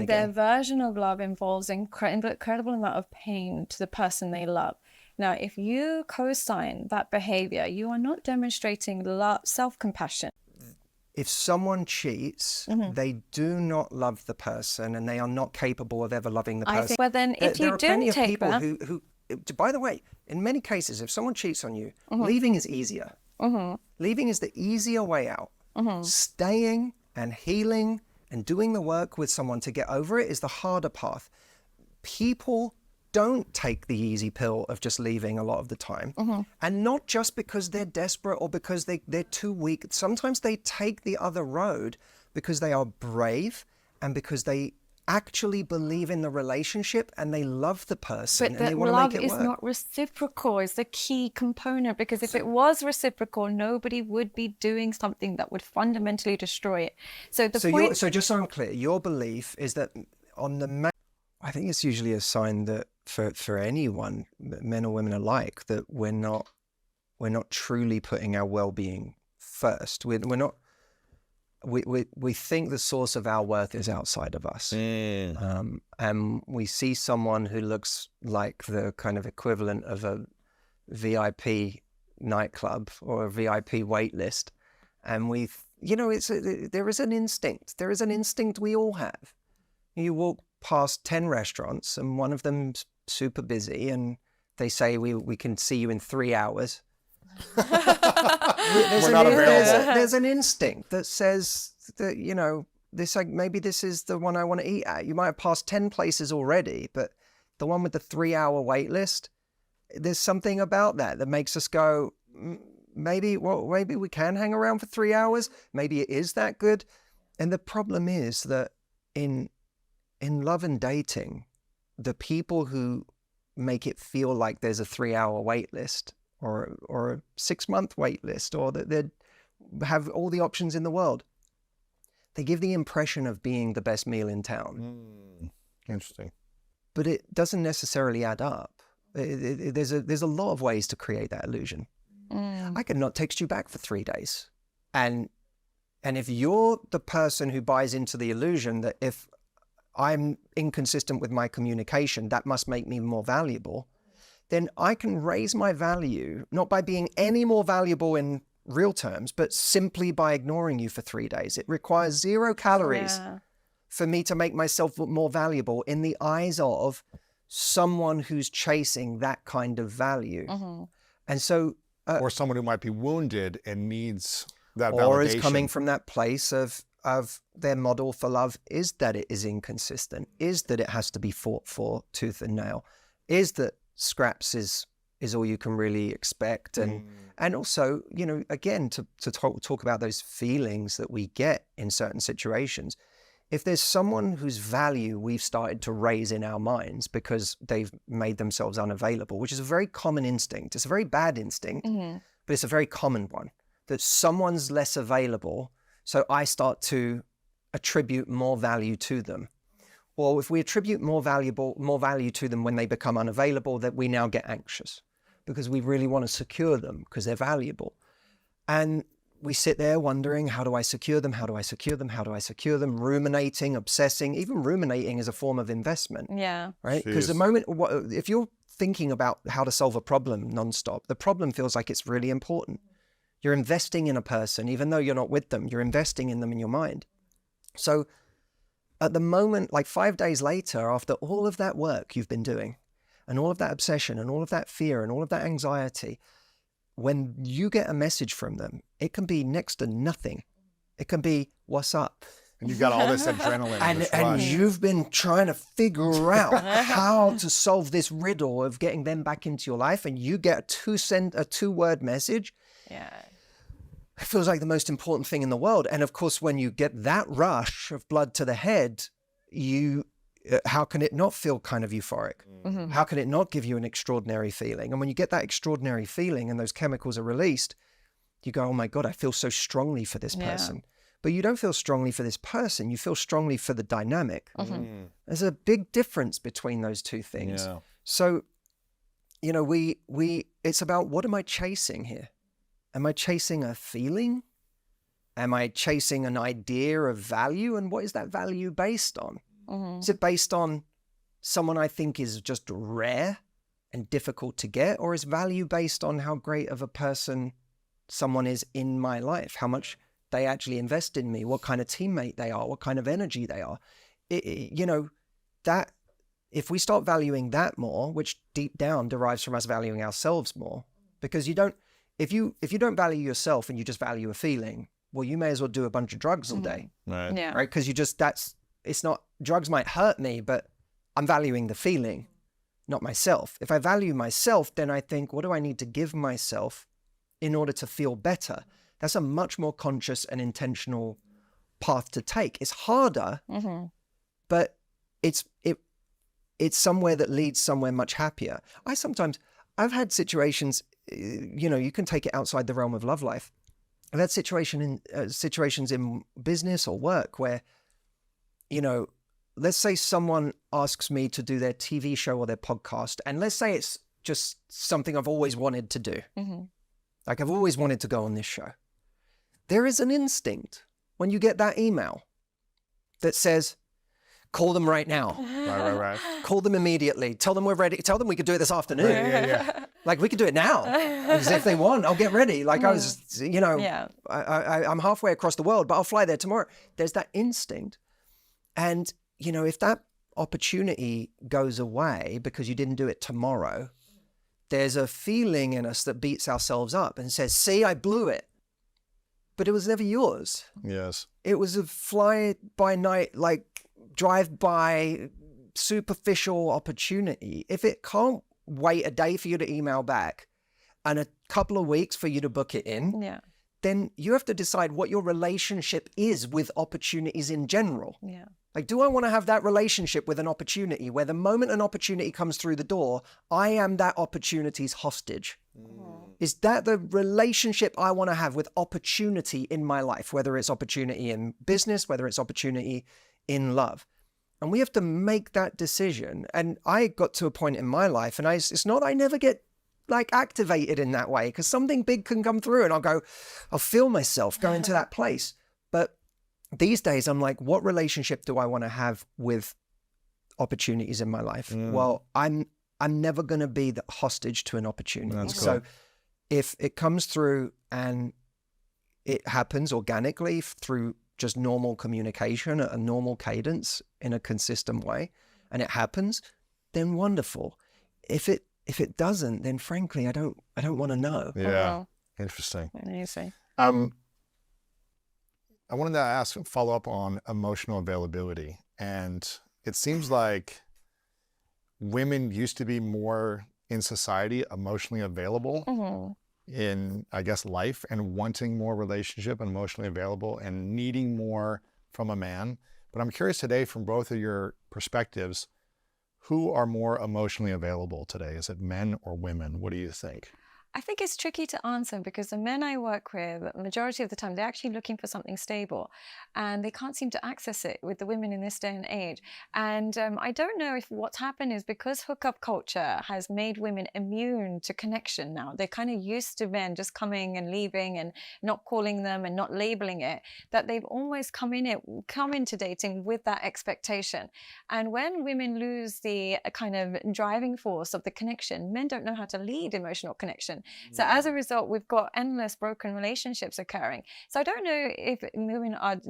their again. version of love involves incredible amount of pain to the person they love. Now, if you co-sign that behavior, you are not demonstrating love, self-compassion. If someone cheats, they do not love the person and they are not capable of ever loving the person. Well, then if There you are plenty do of take people that... who, by the way, in many cases, if someone cheats on you, leaving is easier. Leaving is the easier way out. Staying and healing and doing the work with someone to get over it is the harder path. People don't take the easy pill of just leaving a lot of the time. And not just because they're desperate or because they're too weak. Sometimes they take the other road because they are brave and because they actually believe in the relationship and they love the person and they want to make it work. But love is not reciprocal is the key component, because if it was reciprocal, nobody would be doing something that would fundamentally destroy it. So just so I'm clear, your belief is that on the I think it's usually a sign that for anyone, men or women alike, that we're not truly putting our well-being first. We're not. We think the source of our worth is outside of us, and we see someone who looks like the kind of equivalent of a VIP nightclub or a VIP wait list, and there is an instinct. There is an instinct we all have. You walk past 10 restaurants and one of them's super busy and they say we can see you in 3 hours. There's an instinct that says that, maybe this is the one I want to eat at. You might have passed 10 places already, but the one with the 3-hour wait list, there's something about that makes us go, maybe we can hang around for 3 hours. Maybe it is that good. And the problem is that in love and dating, the people who make it feel like there's a 3-hour wait list or a 6-month wait list, or that they have all the options in the world, they give the impression of being the best meal in town. Interesting. But it doesn't necessarily add up. There's a lot of ways to create that illusion. I could not text you back for 3 days. And if you're the person who buys into the illusion that if I'm inconsistent with my communication, that must make me more valuable, then I can raise my value, not by being any more valuable in real terms, but simply by ignoring you for 3 days. It requires 0 calories for me to make myself more valuable in the eyes of someone who's chasing that kind of value. And so... or someone who might be wounded and needs that validation. Or is coming from that place of their model for love is that it is inconsistent, is that it has to be fought for tooth and nail, is that scraps is all you can really expect. And also, again, to talk about those feelings that we get in certain situations, if there's someone whose value we've started to raise in our minds because they've made themselves unavailable, which is a very common instinct. It's a very bad instinct, but it's a very common one, that someone's less available, so I start to attribute more value to them. Or if we attribute more value to them when they become unavailable, that we now get anxious because we really want to secure them because they're valuable. And we sit there wondering, how do I secure them? How do I secure them? How do I secure them? Ruminating, obsessing. Even ruminating is a form of investment. Yeah. Right? Because the moment, if you're thinking about how to solve a problem nonstop, the problem feels like it's really important. You're investing in a person, even though you're not with them. You're investing in them in your mind. So at the moment, like 5 days later, after all of that work you've been doing, and all of that obsession, and all of that fear, and all of that anxiety, when you get a message from them, it can be next to nothing. It can be, what's up? And you got all this adrenaline. And you've been trying to figure out how to solve this riddle of getting them back into your life, and you get a 2-word message. Yeah. It feels like the most important thing in the world. And of course, when you get that rush of blood to the head, how can it not feel kind of euphoric? How can it not give you an extraordinary feeling? And when you get that extraordinary feeling and those chemicals are released, you go, oh my God, I feel so strongly for this person. But you don't feel strongly for this person. You feel strongly for the dynamic. There's a big difference between those two things. Yeah. So, it's about, what am I chasing here? Am I chasing a feeling? Am I chasing an idea of value? And what is that value based on? Is it based on someone I think is just rare and difficult to get? Or is value based on how great of a person someone is in my life, how much they actually invest in me, what kind of teammate they are, what kind of energy they are? That if we start valuing that more, which deep down derives from us valuing ourselves more, because if you don't value yourself and you just value a feeling, well, you may as well do a bunch of drugs all day, Right. Yeah. right? Because it's not, drugs might hurt me, but I'm valuing the feeling, not myself. If I value myself, then I think, what do I need to give myself in order to feel better? That's a much more conscious and intentional path to take. It's harder, but it's somewhere that leads somewhere much happier. I've had situations, you can take it outside the realm of love life. I've had situations in business or work where, let's say someone asks me to do their TV show or their podcast, and let's say it's just something I've always wanted to do. Like, I've always wanted to go on this show. There is an instinct when you get that email that says, call them right now. Right. Call them immediately. Tell them we're ready. Tell them we could do it this afternoon. Yeah. Like, we could do it now. Because if they want, I'll get ready. Like, Yeah. I'm halfway across the world, but I'll fly there tomorrow. There's that instinct. And, if that opportunity goes away because you didn't do it tomorrow, there's a feeling in us that beats ourselves up and says, see, I blew it. But it was never yours. Yes. It was a fly-by-night, like, drive-by, superficial opportunity. If it can't wait a day for you to email back and a couple of weeks for you to book it in, then you have to decide what your relationship is with opportunities in general. Yeah. Like, do I want to have that relationship with an opportunity where the moment an opportunity comes through the door, I am that opportunity's hostage? Is that the relationship I want to have with opportunity in my life, whether it's opportunity in business, whether it's opportunity in love? And we have to make that decision. And I got to a point in my life, and it's not I never get like activated in that way, because something big can come through and I'll feel myself going to that place. But these days I'm like, what relationship do I want to have with opportunities in my life? Well, I'm never going to be the hostage to an opportunity. That's cool. So if it comes through and it happens organically through just normal communication at a normal cadence in a consistent way, and it happens, then wonderful. If it doesn't, then frankly, I don't want to know. Yeah. Interesting. Amazing. I wanted to follow up on emotional availability. And it seems like women used to be more in society emotionally available in, I guess, life, and wanting more relationship and emotionally available and needing more from a man. But I'm curious today, from both of your perspectives, who are more emotionally available today? Is it men or women? What do you think? I think it's tricky to answer because the men I work with, the majority of the time, they're actually looking for something stable and they can't seem to access it with the women in this day and age. And I don't know if what's happened is because hookup culture has made women immune to connection now. They're kind of used to men just coming and leaving and not calling them and not labeling it, that they've almost come into dating with that expectation. And when women lose the kind of driving force of the connection, men don't know how to lead emotional connection. So as a result, we've got endless broken relationships occurring. So I don't know if women are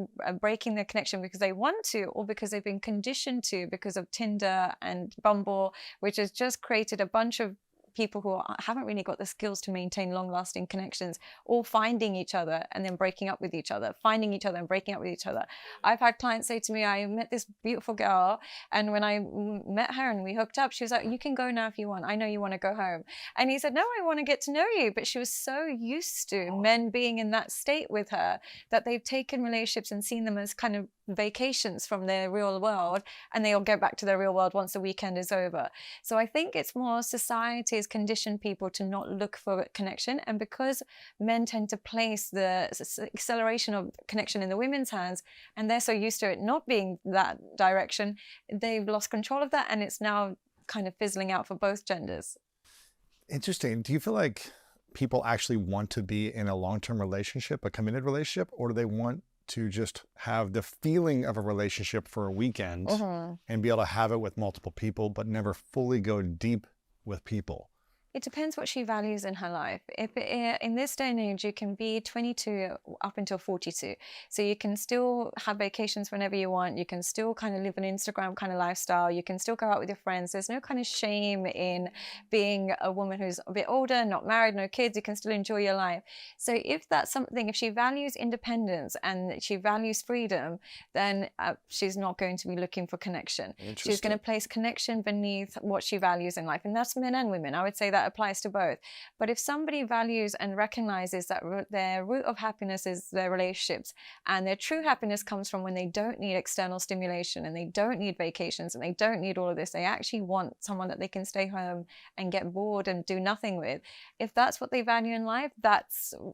breaking their connection because they want to or because they've been conditioned to because of Tinder and Bumble, which has just created a bunch of people who haven't really got the skills to maintain long-lasting connections, all finding each other and then breaking up with each other, finding each other and breaking up with each other. I've had clients say to me, I met this beautiful girl, and when I met her and we hooked up, she was like, you can go now if you want. I know you want to go home. And he said, no, I want to get to know you. But she was so used to men being in that state with her that they've taken relationships and seen them as kind of vacations from their real world, and they'll go back to their real world once the weekend is over. So I think it's more society has conditioned people to not look for connection, and because men tend to place the acceleration of connection in the women's hands, and they're so used to it not being that direction, they've lost control of that, and it's now kind of fizzling out for both genders. Interesting. Do you feel like people actually want to be in a long-term relationship, a committed relationship, or do they want to just have the feeling of a relationship for a weekend and be able to have it with multiple people, but never fully go deep with people? It depends what she values in her life. In this day and age, you can be 22 up until 42. So you can still have vacations whenever you want. You can still kind of live an Instagram kind of lifestyle. You can still go out with your friends. There's no kind of shame in being a woman who's a bit older, not married, no kids. You can still enjoy your life. So if that's something, if she values independence and she values freedom, then she's not going to be looking for connection. She's going to place connection beneath what she values in life. And that's men and women. I would say that applies to both. But if somebody values and recognizes that their root of happiness is their relationships, and their true happiness comes from when they don't need external stimulation and they don't need vacations and they don't need all of this, they actually want someone that they can stay home and get bored and do nothing with. If that's what they value in life,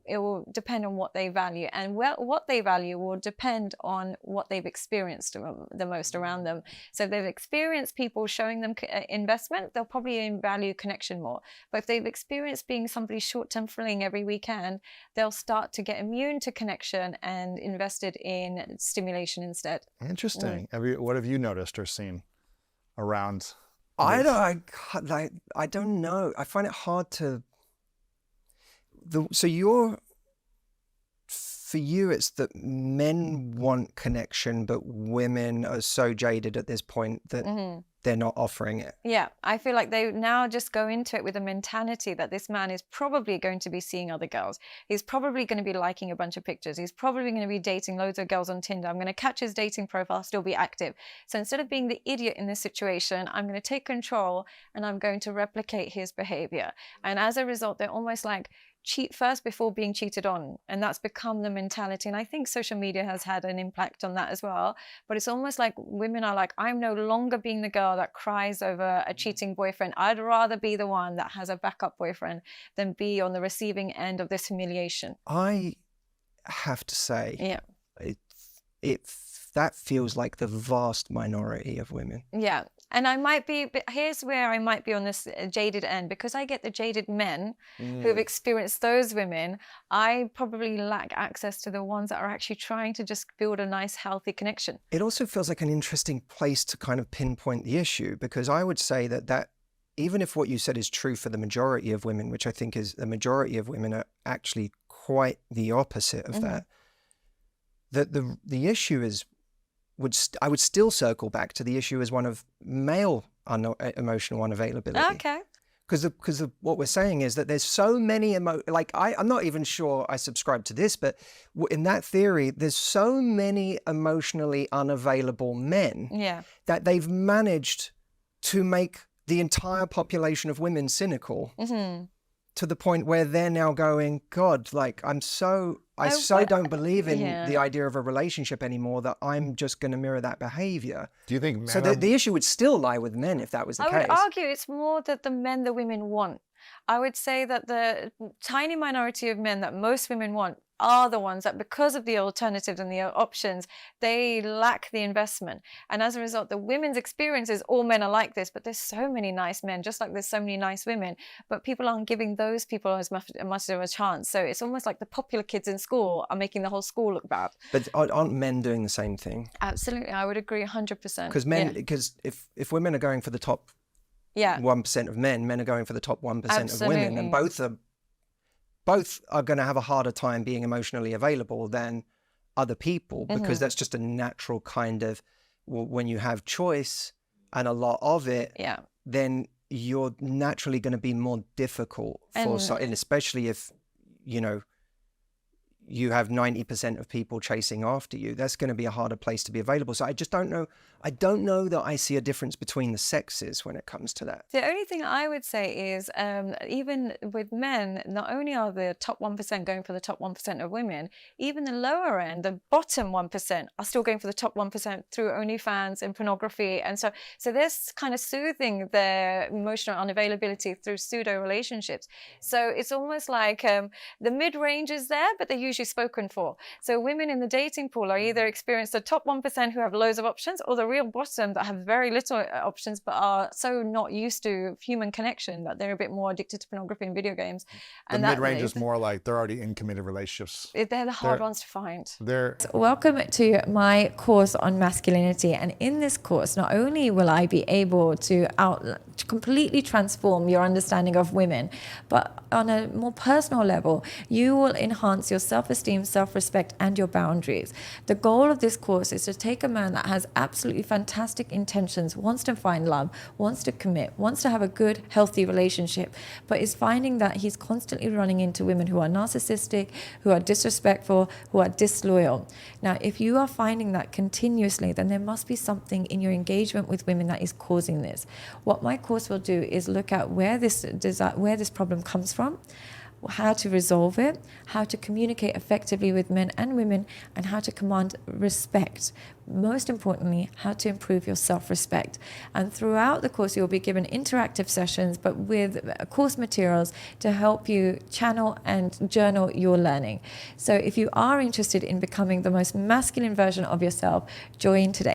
it will depend on what they value, and what they value will depend on what they've experienced the most around them. So if they've experienced people showing them investment, they'll probably value connection more. But if they've experienced being somebody's short-term fling every weekend, they'll start to get immune to connection and invested in stimulation instead. Interesting. What have you noticed or seen around? I don't know. I find it hard to. For you, it's that men want connection, but women are so jaded at this point that they're not offering it. Yeah, I feel like they now just go into it with a mentality that this man is probably going to be seeing other girls. He's probably going to be liking a bunch of pictures. He's probably going to be dating loads of girls on Tinder. I'm going to catch his dating profile, still be active. So instead of being the idiot in this situation, I'm going to take control and I'm going to replicate his behavior. And as a result, they're almost like, cheat first before being cheated on, and that's become the mentality. And I think social media has had an impact on that as well. But it's almost like women are like, I'm no longer being the girl that cries over a cheating boyfriend. I'd rather be the one that has a backup boyfriend than be on the receiving end of this humiliation. I have to say, that feels like the vast minority of women. Yeah. And I might be, but here's where I might be on this jaded end, because I get the jaded men who've experienced those women. I probably lack access to the ones that are actually trying to just build a nice, healthy connection. It also feels like an interesting place to kind of pinpoint the issue, because I would say that even if what you said is true for the majority of women, which I think is the majority of women are actually quite the opposite of that the issue is, I would still circle back to the issue as one of male emotional unavailability. Okay. Because what we're saying is that there's so many I'm not even sure I subscribe to this, but in that theory, there's so many emotionally unavailable men that they've managed to make the entire population of women cynical to the point where they're now going, God, like I don't believe in the idea of a relationship anymore, that I'm just going to mirror that behavior. Do you think men so the issue would still lie with men if that was the case? I would argue it's more that the men the women want. I would say that the tiny minority of men that most women want are the ones that, because of the alternatives and the options, they lack the investment. And as a result, the women's experience is all men are like this, but there's so many nice men, just like there's so many nice women, but people aren't giving those people as much of a chance. So it's almost like the popular kids in school are making the whole school look bad. But aren't men doing the same thing? Absolutely, I would agree 100%. Because if women are going for the top 1% of men are going for the top 1% of women, and both are going to have a harder time being emotionally available than other people, because that's just a natural kind of, when you have choice and a lot of it, then you're naturally going to be more difficult and especially if, you have 90% of people chasing after you, that's going to be a harder place to be available. So I just don't know. I don't know that I see a difference between the sexes when it comes to that. The only thing I would say is, even with men, not only are the top 1% going for the top 1% of women, even the lower end, the bottom 1% are still going for the top 1% through OnlyFans and pornography. And so they're kind of soothing their emotional unavailability through pseudo relationships. So it's almost like the mid-range is there, but they're usually spoken for. So women in the dating pool are either experienced the top 1% who have loads of options, or the real bottom that have very little options, but are so not used to human connection that they're a bit more addicted to pornography and video games. The And mid-range is more like they're already in committed relationships. they're the hard ones to find. Welcome to my course on masculinity, and in this course not only will I be able to completely transform your understanding of women, but on a more personal level you will enhance your self-esteem, self-respect and your boundaries. The goal of this course is to take a man that has absolutely fantastic intentions, wants to find love, wants to commit, wants to have a good healthy relationship, but is finding that he's constantly running into women who are narcissistic, who are disrespectful, who are disloyal. Now, if you are finding that continuously, then there must be something in your engagement with women that is causing this. What my course will do is look at where this problem comes from, how to resolve it, how to communicate effectively with men and women, and how to command respect. Most importantly, how to improve your self-respect. And throughout the course, you'll be given interactive sessions, but with course materials to help you channel and journal your learning. So if you are interested in becoming the most masculine version of yourself, join today.